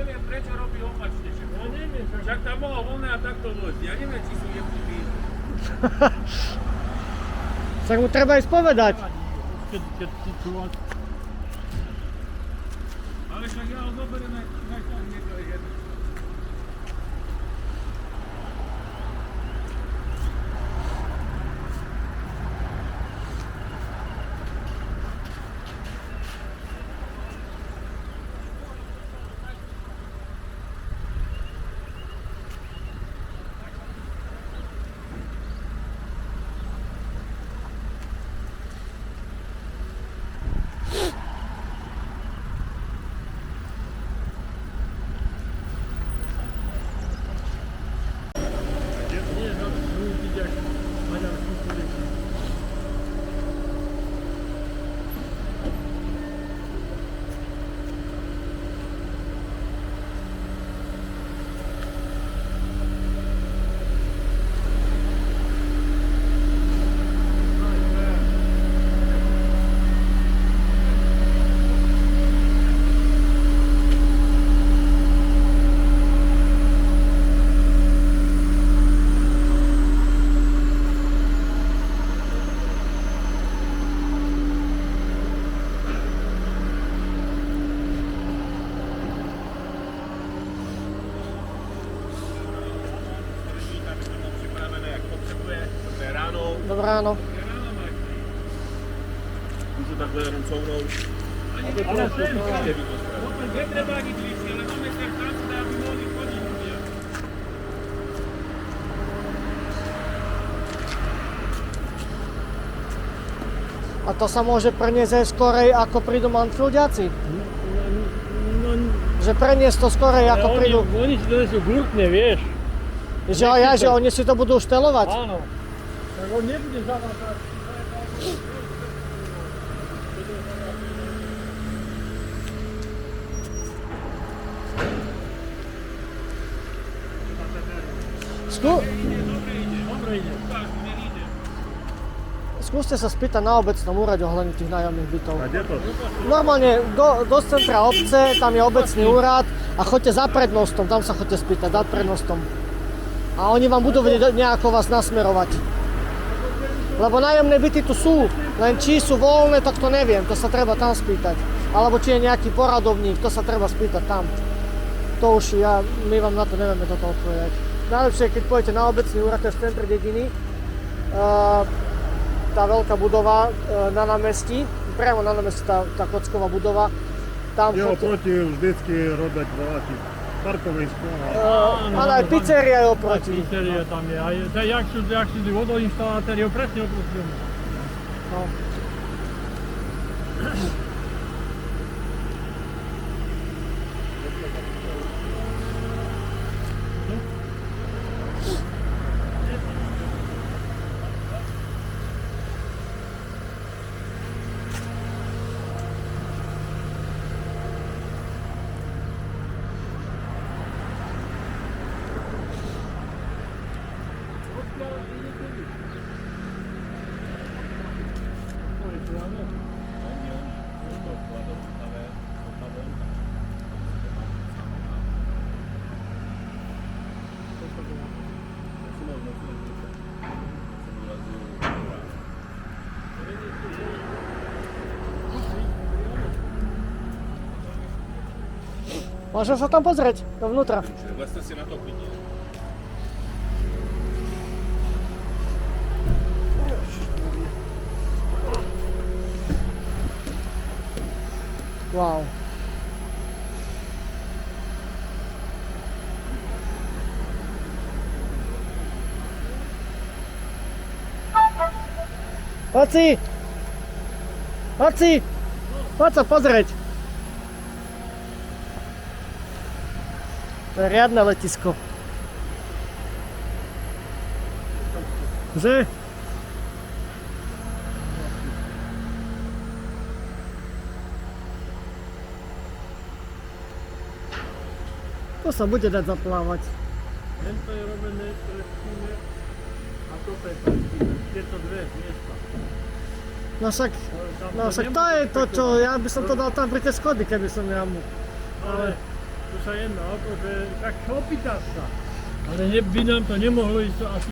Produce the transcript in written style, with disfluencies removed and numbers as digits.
Neviem, prečo robí opačne. Ja neviem, však tam mohol voľné a takto vozť. Ja neviem, či sú jebnutí. Však mu treba ísť povedať. Ale však ja ho zoberiem aj tak niekto je jedno. Dobré ráno. Môžu takhle jenom couvnout. Ale sem, netreba nič vyššie, ale máme sa šancu, aby mohli chodiť ľudia. A to sa môže preniesť aj skorej, ako prídu Mansfieldiaci? Že preniesť to skorej, ako prídu... Oni si donesú gurtne, vieš. Že oni si to budú štelovať? Áno. Tak on nebude zavázať. Dobre ide. Skúste sa spýtať na obecnom úrade ohľadne tých nájomných bytov. A kde to? Normálne do centra obce, tam je obecný úrad a choďte za prednostom, tam sa choďte spýtať, za prednostom. A oni vám budú vedieť nejako vás nasmerovať. Lebo nájomné byty tu sú, len či sú voľné, tak to neviem, to sa treba tam spýtať. Alebo či je nejaký poradovník, to sa treba spýtať tam. To už my vám na to nevieme toto odpovedať. Najlepšie, keď pôjdete na obecný úrad, to je v centre dediny. Tá veľká budova na námestí, priamo na námestí tá kocková budova. Tam Jo, proti vždycky Robert Voláky. Parkovisko. Ale aj pizzeria je oproti. Pizzeria tam je. A jak sú vodoinštalatéri, presne oproti. No. Môžem sa tam pozrieť, dovnútra. Vlastne si na to vidieť. Wow. Poď si! Poď si, poď sa pozrieť. To je riadne letisko. Že? To sa bude dať zaplávať. Tento je robené trošku a toto je parkíne. Tieto dve miesta. No však to je to, čo ja by som to dal tam pri tej schody, keby som ja mu. Ale to sa jedno, akože, tak opýtaš sa. Ale by nám to nemohlo ísť asi